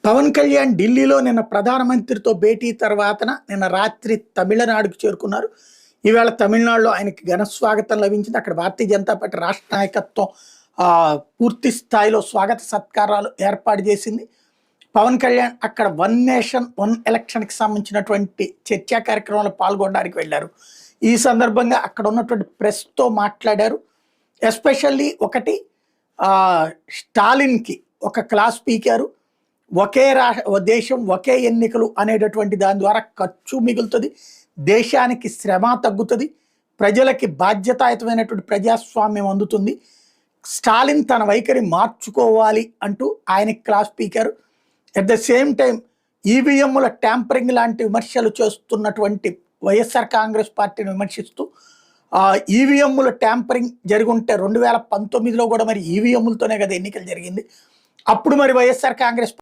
పవన్ కళ్యాణ్ ఢిల్లీలో నిన్న ప్రధానమంత్రితో భేటీ తర్వాతన నిన్న రాత్రి తమిళనాడుకు చేరుకున్నారు. ఈవేళ తమిళనాడులో ఆయనకి ఘన స్వాగతం లభించింది. అక్కడ భారతీయ జనతా పార్టీ రాష్ట్ర నాయకత్వం పూర్తి స్థాయిలో స్వాగత సత్కారాలు ఏర్పాటు చేసింది. పవన్ కళ్యాణ్ అక్కడ వన్ నేషన్ వన్ ఎలక్షన్కి సంబంధించినటువంటి చర్చా కార్యక్రమంలో పాల్గొనడానికి వెళ్ళారు. ఈ సందర్భంగా అక్కడ ఉన్నటువంటి ప్రెస్తో మాట్లాడారు. ఎస్పెషల్లీ ఒకటి స్టాలిన్కి ఒక క్లాస్ పీకారు. ఒకే దేశం ఒకే ఎన్నికలు అనేటటువంటి దాని ద్వారా ఖర్చు మిగులుతుంది, దేశానికి శ్రమ తగ్గుతుంది, ప్రజలకి బాధ్యతాయుతమైనటువంటి ప్రజాస్వామ్యం అందుతుంది. స్టాలిన్ తన వైఖరి మార్చుకోవాలి అంటూ ఆయనకి క్లాస్ పీకారు. అట్ ద సేమ్ టైం ఈవీఎంల ట్యాంపరింగ్ లాంటి విమర్శలు చేస్తున్నటువంటి వైఎస్ఆర్ కాంగ్రెస్ పార్టీని విమర్శిస్తూ ఈవీఎంల ట్యాంపరింగ్ జరుగుంటే 2019లో కూడా మరి ఈవీఎంలతోనే కదా ఎన్నికలు జరిగింది. అప్పుడు మరి వైఎస్ఆర్ కాంగ్రెస్